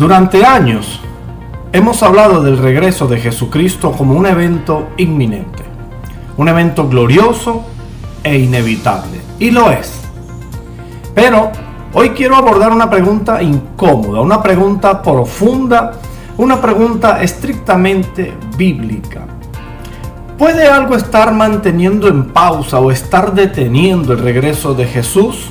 Durante años hemos hablado del regreso de Jesucristo como un evento inminente, un evento glorioso e inevitable, y lo es. Pero hoy quiero abordar una pregunta incómoda, una pregunta profunda, una pregunta estrictamente bíblica. ¿Puede algo estar manteniendo en pausa o estar deteniendo el regreso de Jesús?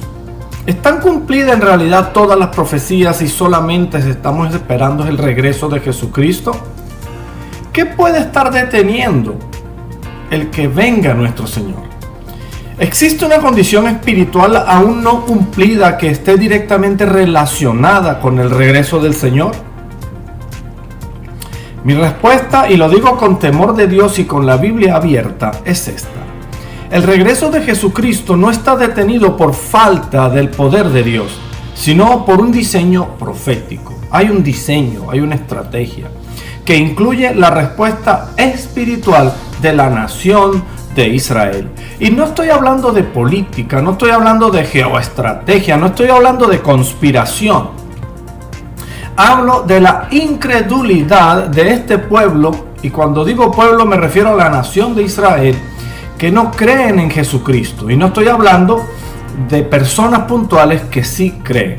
¿Están cumplidas en realidad todas las profecías y solamente estamos esperando el regreso de Jesucristo? ¿Qué puede estar deteniendo el que venga nuestro Señor? ¿Existe una condición espiritual aún no cumplida que esté directamente relacionada con el regreso del Señor? Mi respuesta, y lo digo con temor de Dios y con la Biblia abierta, es esta. El regreso de Jesucristo no está detenido por falta del poder de Dios, sino por un diseño profético. Hay un diseño, hay una estrategia que incluye la respuesta espiritual de la nación de Israel. Y no estoy hablando de política, no estoy hablando de geoestrategia, no estoy hablando de conspiración. Hablo de la incredulidad de este pueblo, y cuando digo pueblo me refiero a la nación de Israel, que no creen en Jesucristo. Y no estoy hablando de personas puntuales que sí creen.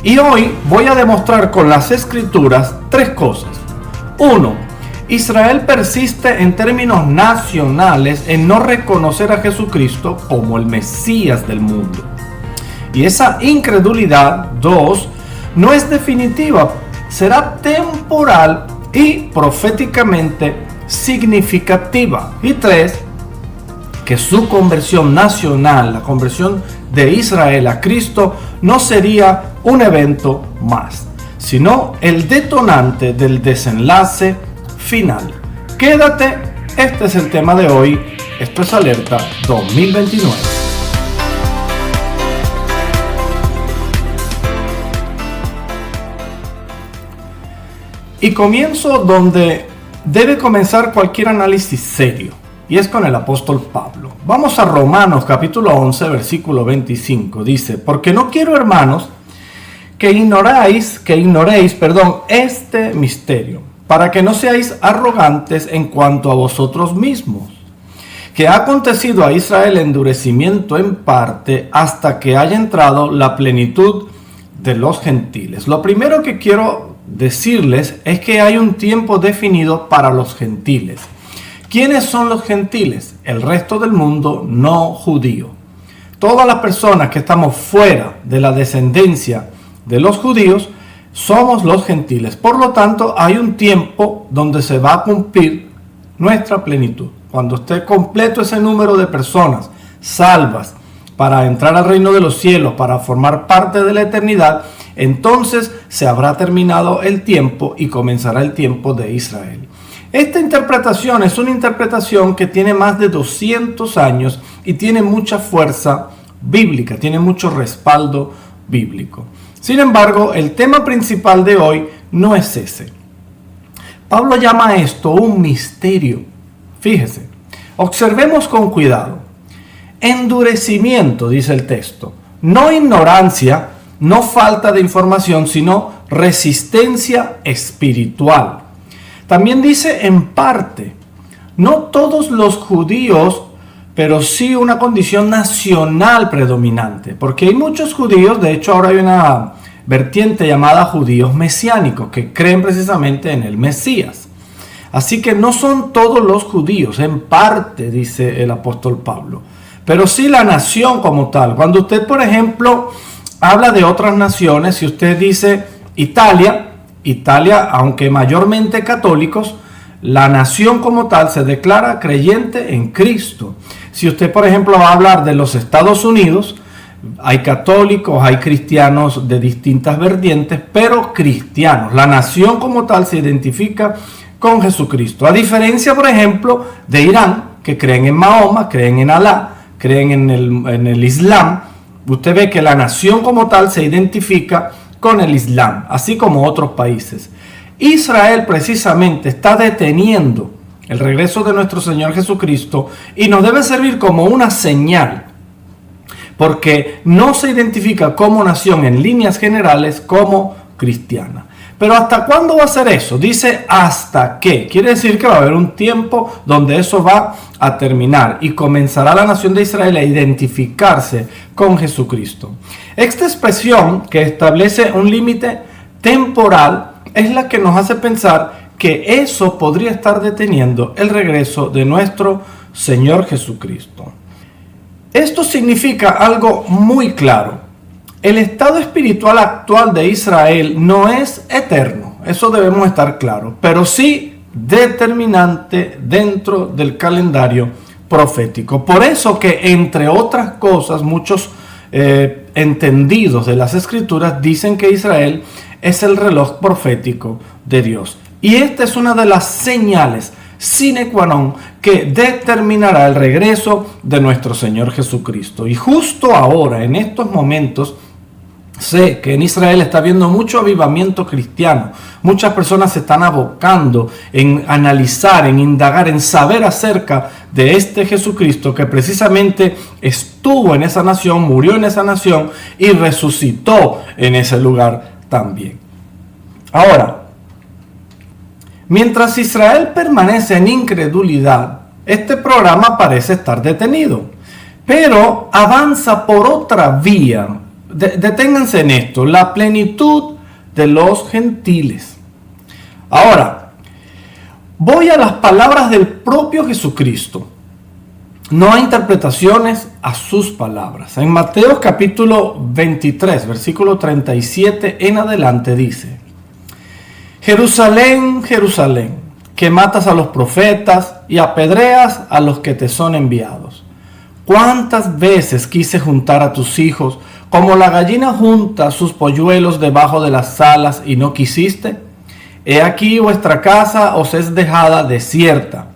Y hoy voy a demostrar con las Escrituras tres cosas. 1. Israel persiste en términos nacionales en no reconocer a Jesucristo como el Mesías del mundo. Y esa incredulidad, 2, no es definitiva, será temporal y proféticamente significativa. Y 3, que su conversión nacional, la conversión de Israel a Cristo, no sería un evento más, sino el detonante del desenlace final. Quédate, este es el tema de hoy. Esto es Alerta 2029. Y comienzo donde debe comenzar cualquier análisis serio. Y es con el apóstol Pablo. Vamos a Romanos capítulo 11, versículo 25. Dice, porque no quiero, hermanos, que ignoréis este misterio, para que no seáis arrogantes en cuanto a vosotros mismos, que ha acontecido a Israel endurecimiento en parte hasta que haya entrado la plenitud de los gentiles. Lo primero que quiero decirles es que hay un tiempo definido para los gentiles. ¿Quiénes son los gentiles? El resto del mundo no judío. Todas las personas que estamos fuera de la descendencia de los judíos somos los gentiles. Por lo tanto, hay un tiempo donde se va a cumplir nuestra plenitud. Cuando esté completo ese número de personas salvas para entrar al reino de los cielos, para formar parte de la eternidad, entonces se habrá terminado el tiempo y comenzará el tiempo de Israel. Esta interpretación es una interpretación que tiene más de 200 años y tiene mucha fuerza bíblica, tiene mucho respaldo bíblico. Sin embargo, el tema principal de hoy no es ese. Pablo llama a esto un misterio. Fíjese, observemos con cuidado. Endurecimiento, dice el texto, no ignorancia, no falta de información, sino resistencia espiritual. También dice en parte, no todos los judíos, pero sí una condición nacional predominante, porque hay muchos judíos, de hecho ahora hay una vertiente llamada judíos mesiánicos, que creen precisamente en el Mesías. Así que no son todos los judíos, en parte, dice el apóstol Pablo, pero sí la nación como tal. Cuando usted, por ejemplo, habla de otras naciones, si usted dice Italia, aunque mayormente católicos, la nación como tal se declara creyente en Cristo. Si usted, por ejemplo, va a hablar de los Estados Unidos, hay católicos, hay cristianos de distintas vertientes, pero cristianos. La nación como tal se identifica con Jesucristo. A diferencia, por ejemplo, de Irán, que creen en Mahoma, creen en Alá, creen en el Islam. Usted ve que la nación como tal se identifica con el Islam, así como otros países. Israel precisamente está deteniendo el regreso de nuestro Señor Jesucristo y nos debe servir como una señal, porque no se identifica como nación en líneas generales como cristiana. Pero ¿hasta cuándo va a ser eso? Dice hasta qué. Quiere decir que va a haber un tiempo donde eso va a terminar y comenzará la nación de Israel a identificarse con Jesucristo. Esta expresión que establece un límite temporal es la que nos hace pensar que eso podría estar deteniendo el regreso de nuestro Señor Jesucristo. Esto significa algo muy claro. El estado espiritual actual de Israel no es eterno, eso debemos estar claros, pero sí determinante dentro del calendario profético. Por eso que, entre otras cosas, muchos entendidos de las Escrituras dicen que Israel es el reloj profético de Dios. Y esta es una de las señales sine qua non que determinará el regreso de nuestro Señor Jesucristo. Y justo ahora, en estos momentos, sé que en Israel está habiendo mucho avivamiento cristiano. Muchas personas se están abocando en analizar, en indagar, en saber acerca de este Jesucristo que precisamente estuvo en esa nación, murió en esa nación y resucitó en ese lugar también. Ahora, mientras Israel permanece en incredulidad, este programa parece estar detenido, pero avanza por otra vía. Deténganse en esto, la plenitud de los gentiles. Ahora, voy a las palabras del propio Jesucristo. No hay interpretaciones a sus palabras. En Mateo capítulo 23, versículo 37 en adelante dice: Jerusalén, Jerusalén, que matas a los profetas y apedreas a los que te son enviados. ¿Cuántas veces quise juntar a tus hijos como la gallina junta sus polluelos debajo de las alas y no quisiste? He aquí vuestra casa os es dejada desierta.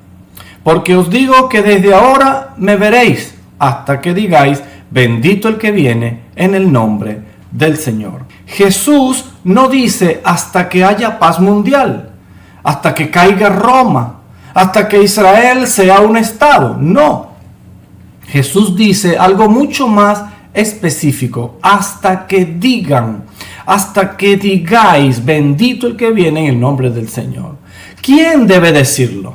Porque os digo que desde ahora me veréis hasta que digáis, bendito el que viene en el nombre del Señor. Jesús no dice hasta que haya paz mundial, hasta que caiga Roma, hasta que Israel sea un estado. No. Jesús dice algo mucho más específico, hasta que digan, hasta que digáis, bendito el que viene en el nombre del Señor. ¿Quién debe decirlo?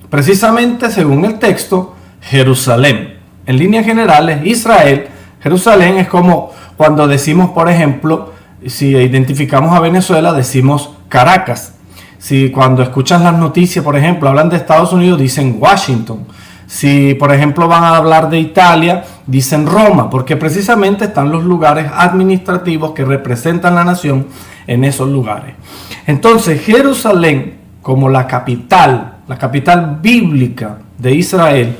Precisamente según el texto, Jerusalén. En líneas generales, Israel, Jerusalén es como cuando decimos, por ejemplo, si identificamos a Venezuela, decimos Caracas. Si cuando escuchas las noticias, por ejemplo, hablan de Estados Unidos, dicen Washington. Si, por ejemplo, van a hablar de Italia, dicen Roma, porque precisamente están los lugares administrativos que representan la nación en esos lugares. Entonces, Jerusalén, como la capital bíblica de Israel,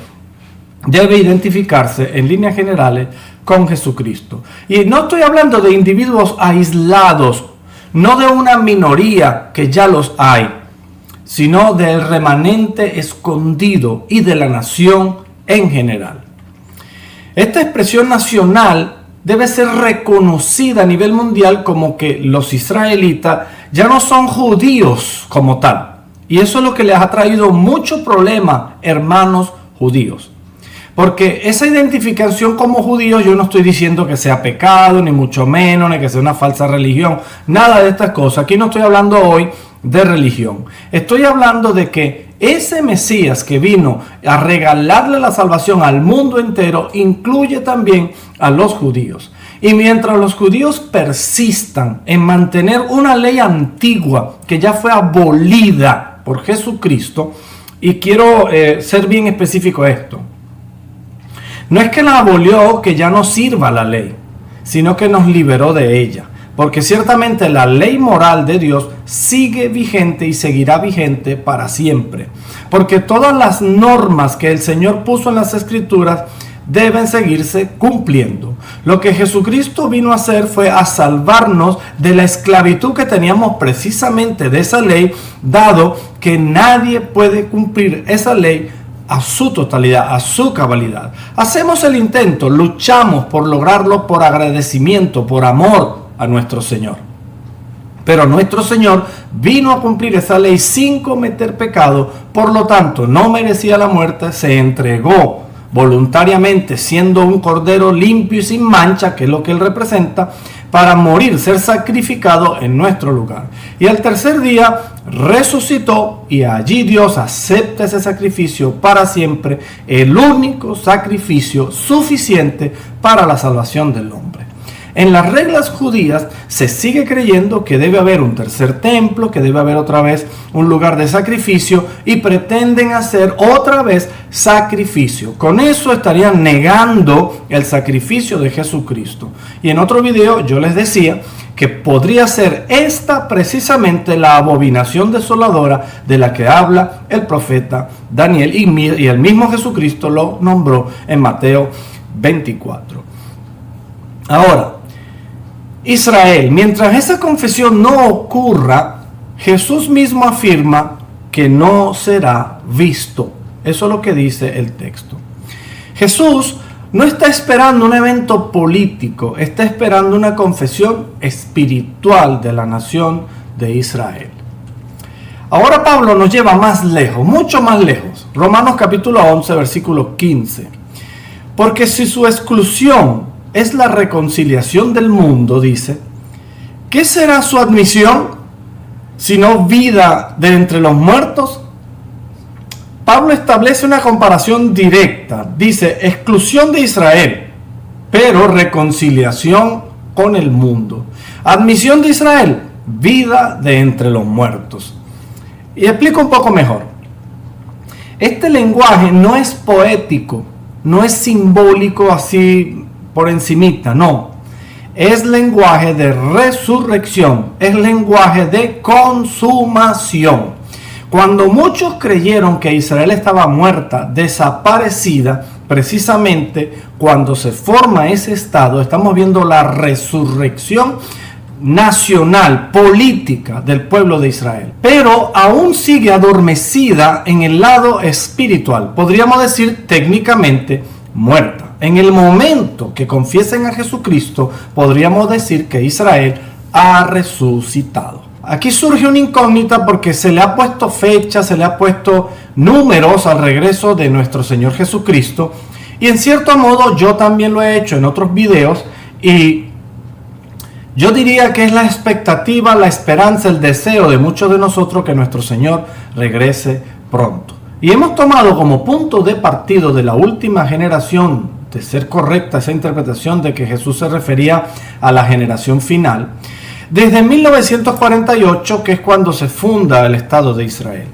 debe identificarse en líneas generales con Jesucristo. Y no estoy hablando de individuos aislados, no de una minoría que ya los hay, sino del remanente escondido y de la nación en general. Esta expresión nacional debe ser reconocida a nivel mundial como que los israelitas ya no son judíos como tal. Y eso es lo que les ha traído mucho problema, hermanos judíos. Porque esa identificación como judíos, yo no estoy diciendo que sea pecado, ni mucho menos, ni que sea una falsa religión. Nada de estas cosas. Aquí no estoy hablando hoy de religión. Estoy hablando de que ese Mesías que vino a regalarle la salvación al mundo entero, incluye también a los judíos. Y mientras los judíos persistan en mantener una ley antigua que ya fue abolida por Jesucristo, y quiero ser bien específico esto, no es que la abolió que ya no sirva la ley, sino que nos liberó de ella. Porque ciertamente la ley moral de Dios sigue vigente y seguirá vigente para siempre. Porque todas las normas que el Señor puso en las Escrituras deben seguirse cumpliendo. Lo que Jesucristo vino a hacer fue a salvarnos de la esclavitud que teníamos precisamente de esa ley, dado que nadie puede cumplir esa ley a su totalidad, a su cabalidad. Hacemos el intento, luchamos por lograrlo por agradecimiento, por amor a nuestro Señor. Pero nuestro Señor vino a cumplir esa ley sin cometer pecado, por lo tanto no merecía la muerte, se entregó voluntariamente siendo un cordero limpio y sin mancha, que es lo que Él representa, para morir, ser sacrificado en nuestro lugar. Y al tercer día resucitó, y allí Dios acepta ese sacrificio para siempre, el único sacrificio suficiente para la salvación del hombre. En las reglas judías se sigue creyendo que debe haber un tercer templo, que debe haber otra vez un lugar de sacrificio, y pretenden hacer otra vez sacrificio. Con eso estarían negando el sacrificio de Jesucristo. Y en otro video yo les decía que podría ser esta precisamente la abominación desoladora de la que habla el profeta Daniel, y el mismo Jesucristo lo nombró en Mateo 24. Ahora, Israel, mientras esa confesión no ocurra, Jesús mismo afirma que no será visto. Eso es lo que dice el texto. Jesús no está esperando un evento político, está esperando una confesión espiritual de la nación de Israel. Ahora Pablo nos lleva más lejos, mucho más lejos. Romanos capítulo 11, versículo 15. Porque si su exclusión es la reconciliación del mundo, dice, ¿qué será su admisión sino vida de entre los muertos? Pablo establece una comparación directa. Dice, exclusión de Israel, pero reconciliación con el mundo. Admisión de Israel, vida de entre los muertos. Y explico un poco mejor. Este lenguaje no es poético, no es simbólico así por encimita, no. Es lenguaje de resurrección, es lenguaje de consumación. Cuando muchos creyeron que Israel estaba muerta, desaparecida, precisamente cuando se forma ese estado, estamos viendo la resurrección nacional, política del pueblo de Israel. Pero aún sigue adormecida en el lado espiritual, podríamos decir técnicamente muerta. En el momento que confiesen a Jesucristo, podríamos decir que Israel ha resucitado. Aquí surge una incógnita porque se le ha puesto fecha, se le ha puesto números al regreso de nuestro Señor Jesucristo. Y en cierto modo yo también lo he hecho en otros videos, y yo diría que es la expectativa, la esperanza, el deseo de muchos de nosotros que nuestro Señor regrese pronto. Y hemos tomado como punto de partido de la última generación, de ser correcta esa interpretación de que Jesús se refería a la generación final, desde 1948, que es cuando se funda el Estado de Israel.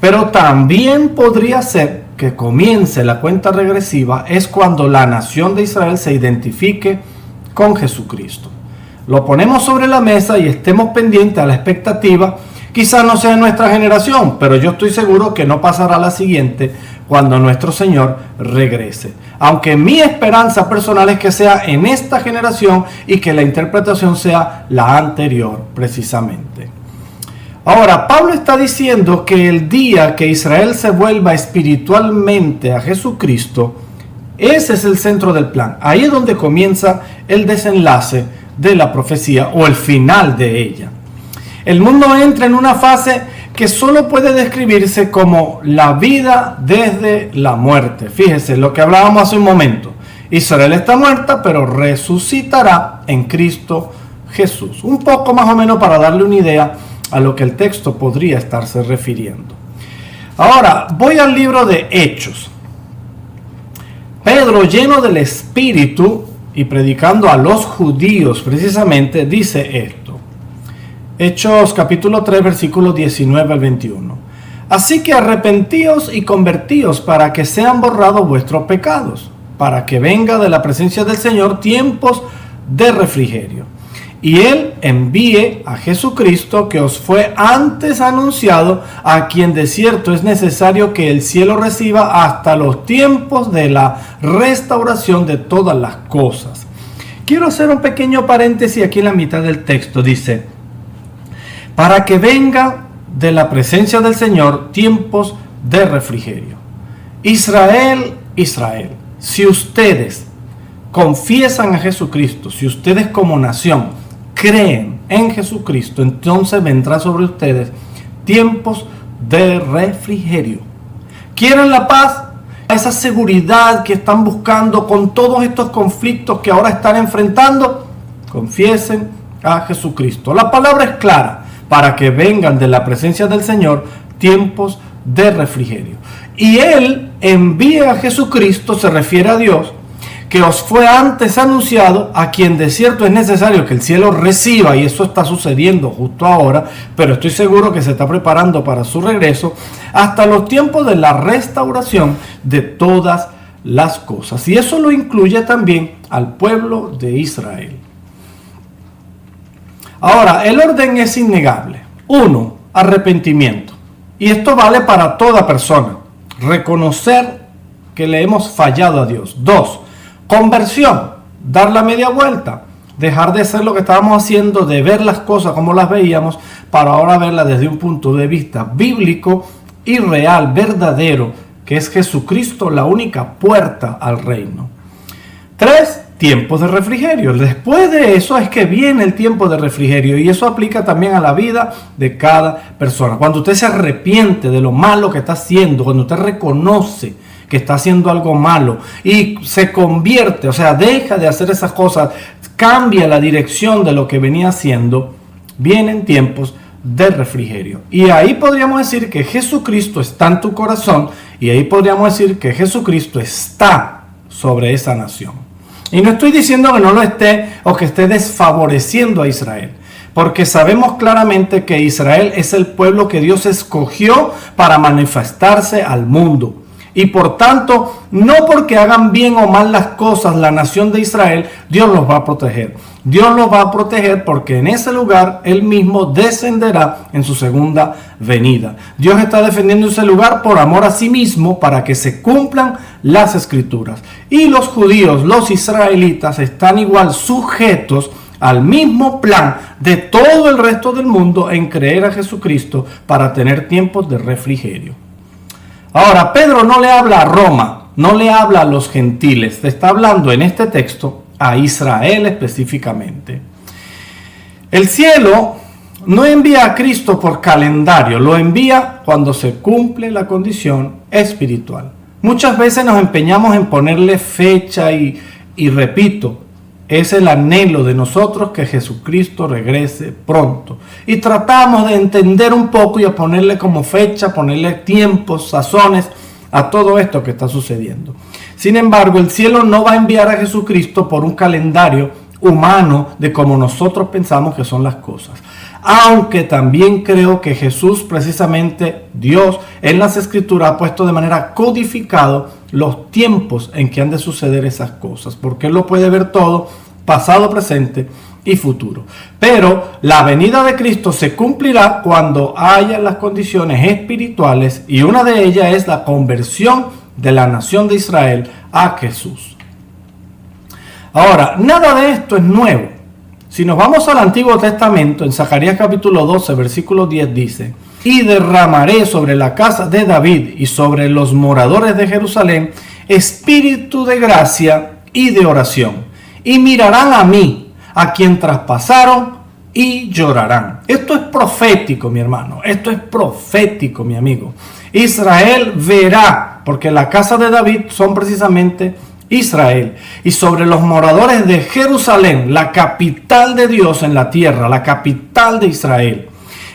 Pero también podría ser que comience la cuenta regresiva es cuando la nación de Israel se identifique con Jesucristo. Lo ponemos sobre la mesa y estemos pendientes a la expectativa. Quizás no sea nuestra generación, pero yo estoy seguro que no pasará la siguiente cuando nuestro Señor regrese. Aunque mi esperanza personal es que sea en esta generación y que la interpretación sea la anterior precisamente. Ahora, Pablo está diciendo que el día que Israel se vuelva espiritualmente a Jesucristo, ese es el centro del plan. Ahí es donde comienza el desenlace de la profecía o el final de ella. El mundo entra en una fase que solo puede describirse como la vida desde la muerte. Fíjese lo que hablábamos hace un momento. Israel está muerta, pero resucitará en Cristo Jesús. Un poco más o menos para darle una idea a lo que el texto podría estarse refiriendo. Ahora, voy al libro de Hechos. Pedro, lleno del Espíritu y predicando a los judíos precisamente, dice esto. Hechos capítulo 3, versículos 19 al 21. Así que arrepentíos y convertíos para que sean borrados vuestros pecados, para que venga de la presencia del Señor tiempos de refrigerio. Y Él envíe a Jesucristo, que os fue antes anunciado, a quien de cierto es necesario que el cielo reciba hasta los tiempos de la restauración de todas las cosas. Quiero hacer un pequeño paréntesis aquí en la mitad del texto. Dice, para que venga de la presencia del Señor tiempos de refrigerio. Israel, Israel, si ustedes confiesan a Jesucristo, si ustedes como nación creen en Jesucristo, entonces vendrá sobre ustedes tiempos de refrigerio. ¿Quieren la paz? Esa seguridad que están buscando con todos estos conflictos que ahora están enfrentando, confiesen a Jesucristo. La palabra es clara, para que vengan de la presencia del Señor tiempos de refrigerio. Y Él envía a Jesucristo, se refiere a Dios, que os fue antes anunciado, a quien de cierto es necesario que el cielo reciba, y eso está sucediendo justo ahora, pero estoy seguro que se está preparando para su regreso, hasta los tiempos de la restauración de todas las cosas. Y eso lo incluye también al pueblo de Israel. Ahora, el orden es innegable. 1. Arrepentimiento. Y esto vale para toda persona. Reconocer que le hemos fallado a Dios. 2. Conversión. Dar la media vuelta. Dejar de hacer lo que estábamos haciendo, de ver las cosas como las veíamos, para ahora verlas desde un punto de vista bíblico y real, verdadero, que es Jesucristo la única puerta al reino. 3. Tiempos de refrigerio. Después de eso es que viene el tiempo de refrigerio, y eso aplica también a la vida de cada persona. Cuando usted se arrepiente de lo malo que está haciendo, cuando usted reconoce que está haciendo algo malo y se convierte, o sea, deja de hacer esas cosas, cambia la dirección de lo que venía haciendo, vienen tiempos de refrigerio. Y ahí podríamos decir que Jesucristo está en tu corazón, y ahí podríamos decir que Jesucristo está sobre esa nación. Y no estoy diciendo que no lo esté o que esté desfavoreciendo a Israel, porque sabemos claramente que Israel es el pueblo que Dios escogió para manifestarse al mundo. Y por tanto, no porque hagan bien o mal las cosas la nación de Israel, Dios los va a proteger. Dios los va a proteger porque en ese lugar Él mismo descenderá en su segunda venida. Dios está defendiendo ese lugar por amor a sí mismo, para que se cumplan las escrituras. Y los judíos, los israelitas, están igual sujetos al mismo plan de todo el resto del mundo en creer a Jesucristo para tener tiempos de refrigerio. Ahora, Pedro no le habla a Roma, no le habla a los gentiles, le está hablando en este texto a Israel específicamente. El cielo no envía a Cristo por calendario, lo envía cuando se cumple la condición espiritual. Muchas veces nos empeñamos en ponerle fecha y repito, es el anhelo de nosotros que Jesucristo regrese pronto. Y tratamos de entender un poco y a ponerle como fecha, ponerle tiempos, sazones a todo esto que está sucediendo. Sin embargo, el cielo no va a enviar a Jesucristo por un calendario humano de como nosotros pensamos que son las cosas. Aunque también creo que Jesús, precisamente Dios, en las Escrituras ha puesto de manera codificado los tiempos en que han de suceder esas cosas, porque Él lo puede ver todo, pasado, presente y futuro. Pero la venida de Cristo se cumplirá cuando haya las condiciones espirituales, y una de ellas es la conversión de la nación de Israel a Jesús. Ahora, nada de esto es nuevo. Si nos vamos al Antiguo Testamento, en Zacarías capítulo 12, versículo 10 dice: y derramaré sobre la casa de David y sobre los moradores de Jerusalén espíritu de gracia y de oración, y mirarán a mí, a quien traspasaron, y llorarán. Esto es profético, mi hermano, esto es profético, mi amigo. Israel verá, porque la casa de David son precisamente Israel, y sobre los moradores de Jerusalén, la capital de Dios en la tierra, la capital de Israel,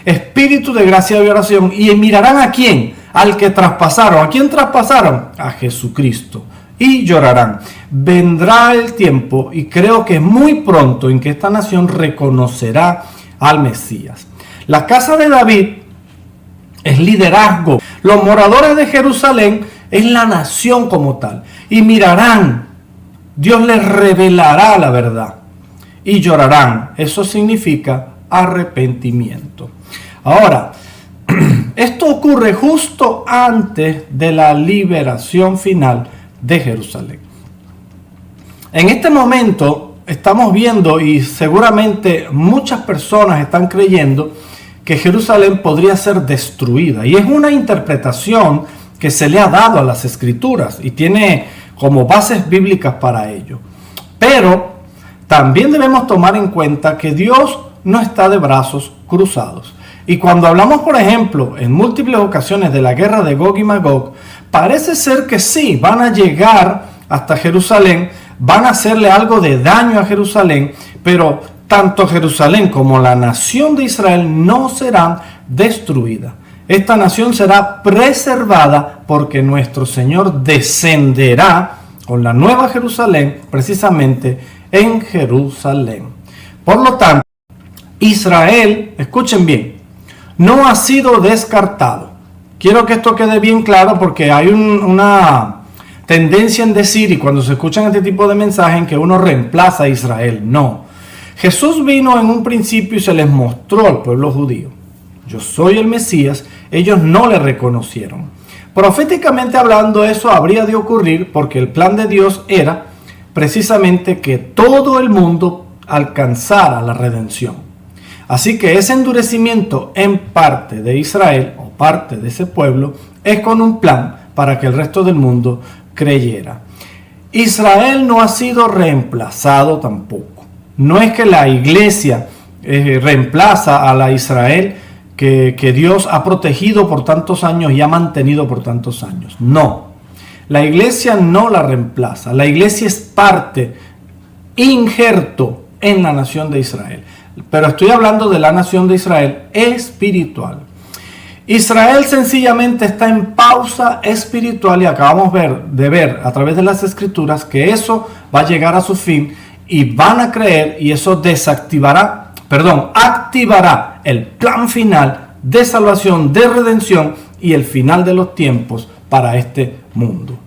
espíritu de gracia y oración, y mirarán a quién, al que traspasaron. ¿A quién traspasaron? A Jesucristo, y llorarán. Vendrá el tiempo, y creo que muy pronto, en que esta nación reconocerá al Mesías. La casa de David es liderazgo. Los moradores de Jerusalén es la nación como tal. Y mirarán, Dios les revelará la verdad. Y llorarán. Eso significa arrepentimiento. Ahora, esto ocurre justo antes de la liberación final de Jerusalén. En este momento estamos viendo, y seguramente muchas personas están creyendo, que Jerusalén podría ser destruida. Y es una interpretación que se le ha dado a las Escrituras y tiene como bases bíblicas para ello. Pero también debemos tomar en cuenta que Dios no está de brazos cruzados. Y cuando hablamos, por ejemplo, en múltiples ocasiones de la guerra de Gog y Magog, parece ser que sí, van a llegar hasta Jerusalén, van a hacerle algo de daño a Jerusalén, pero tanto Jerusalén como la nación de Israel no serán destruidas. Esta nación será preservada porque nuestro Señor descenderá con la nueva Jerusalén precisamente en Jerusalén. Por lo tanto, Israel, escuchen bien, no ha sido descartado. Quiero que esto quede bien claro porque hay una tendencia en decir, y cuando se escuchan este tipo de mensajes, en que uno reemplaza a Israel. No. Jesús vino en un principio y se les mostró al pueblo judío: yo soy el Mesías. Ellos no le reconocieron. Proféticamente hablando, eso habría de ocurrir porque el plan de Dios era precisamente que todo el mundo alcanzara la redención. Así que ese endurecimiento en parte de Israel o parte de ese pueblo es con un plan para que el resto del mundo creyera. Israel no ha sido reemplazado tampoco. No es que la iglesia reemplaza a la Israel que Dios ha protegido por tantos años y ha mantenido por tantos años. No, la iglesia no la reemplaza. La iglesia es parte, injerto en la nación de Israel. Pero estoy hablando de la nación de Israel espiritual. Israel sencillamente está en pausa espiritual y acabamos de ver a través de las escrituras que eso va a llegar a su fin y van a creer, y eso activará el plan final de salvación, de redención y el final de los tiempos para este mundo.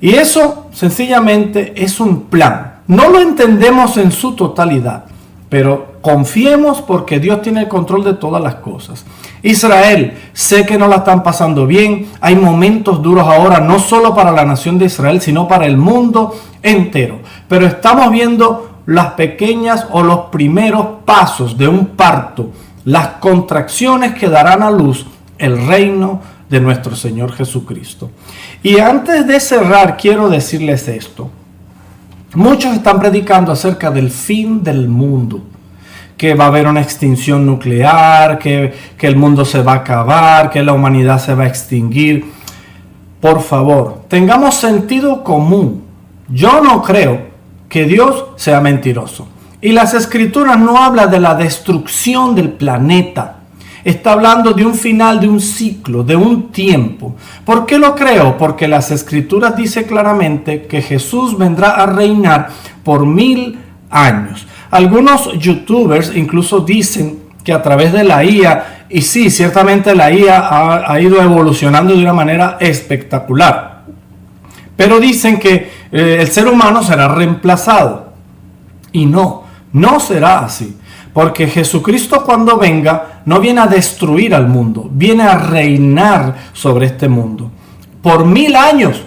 Y eso sencillamente es un plan. No lo entendemos en su totalidad, pero confiemos porque Dios tiene el control de todas las cosas. Israel, sé que no la están pasando bien. Hay momentos duros ahora, no solo para la nación de Israel, sino para el mundo entero. Pero estamos viendo las pequeñas o los primeros pasos de un parto, las contracciones que darán a luz el reino de nuestro Señor Jesucristo. Y antes de cerrar, quiero decirles esto. Muchos están predicando acerca del fin del mundo, que va a haber una extinción nuclear, que el mundo se va a acabar, que la humanidad se va a extinguir. Por favor, tengamos sentido común. Yo no creo que Dios sea mentiroso. Y las escrituras no hablan de la destrucción del planeta. Está hablando de un final de un ciclo, de un tiempo. ¿Por qué lo creo? Porque las escrituras dicen claramente que Jesús vendrá a reinar por 1000 años. Algunos youtubers incluso dicen que a través de la IA, y sí, ciertamente la IA ha ido evolucionando de una manera espectacular, pero dicen que el ser humano será reemplazado. Y no será así. Porque Jesucristo, cuando venga, no viene a destruir al mundo, viene a reinar sobre este mundo por 1000 años.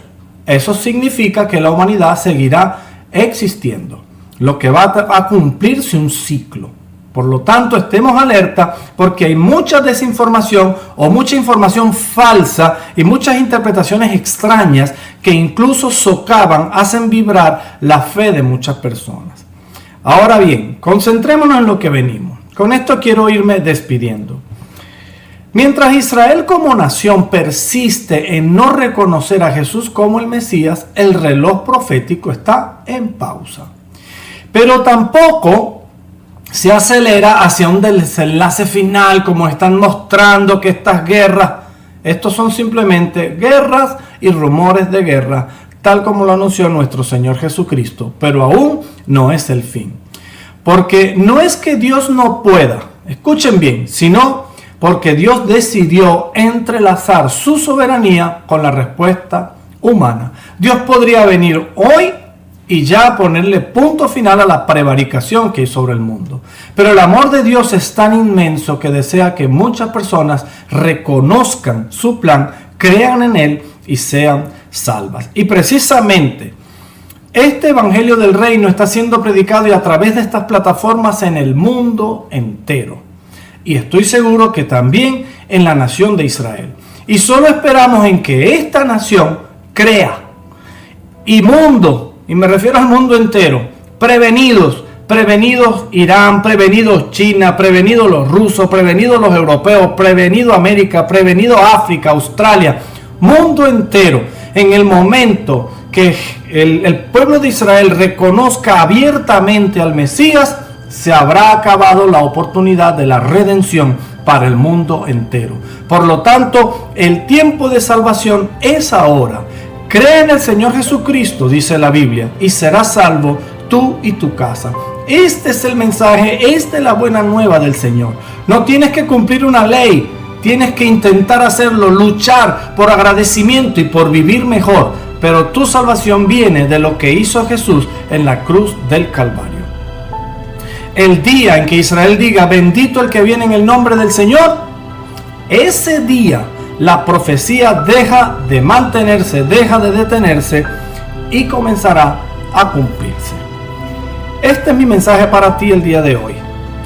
Eso significa que la humanidad seguirá existiendo, lo que va a cumplirse un ciclo. Por lo tanto, estemos alerta porque hay mucha desinformación o mucha información falsa y muchas interpretaciones extrañas que incluso socavan, hacen vibrar la fe de muchas personas. Ahora bien, concentrémonos en lo que venimos. Con esto quiero irme despidiendo. Mientras Israel como nación persiste en no reconocer a Jesús como el Mesías, el reloj profético está en pausa. Pero tampoco se acelera hacia un desenlace final, como están mostrando que estas guerras, estos son simplemente guerras y rumores de guerra, tal como lo anunció nuestro Señor Jesucristo, pero aún no es el fin. Porque no es que Dios no pueda, escuchen bien, sino porque Dios decidió entrelazar su soberanía con la respuesta humana. Dios podría venir hoy y ya ponerle punto final a la prevaricación que hay sobre el mundo. Pero el amor de Dios es tan inmenso que desea que muchas personas reconozcan su plan, crean en él y sean salvas. Y precisamente este evangelio del reino está siendo predicado y a través de estas plataformas en el mundo entero. Y estoy seguro que también en la nación de Israel. Y solo esperamos en que esta nación crea. Y mundo, y me refiero al mundo entero, prevenidos Irán, prevenidos China, prevenidos los rusos, prevenidos los europeos, prevenido América, prevenido África, Australia, mundo entero. En el momento que el pueblo de Israel reconozca abiertamente al Mesías, se habrá acabado la oportunidad de la redención para el mundo entero. Por lo tanto, el tiempo de salvación es ahora. Cree en el Señor Jesucristo, dice la Biblia, y serás salvo tú y tu casa. Este es el mensaje, esta es la buena nueva del Señor. No tienes que cumplir una ley, tienes que intentar hacerlo, luchar por agradecimiento y por vivir mejor. Pero tu salvación viene de lo que hizo Jesús en la cruz del Calvario. El día en que Israel diga, bendito el que viene en el nombre del Señor, ese día la profecía deja de mantenerse, deja de detenerse y comenzará a cumplirse. Este es mi mensaje para ti el día de hoy.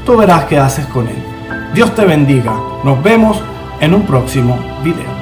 Tú verás qué haces con él. Dios te bendiga. Nos vemos en un próximo video.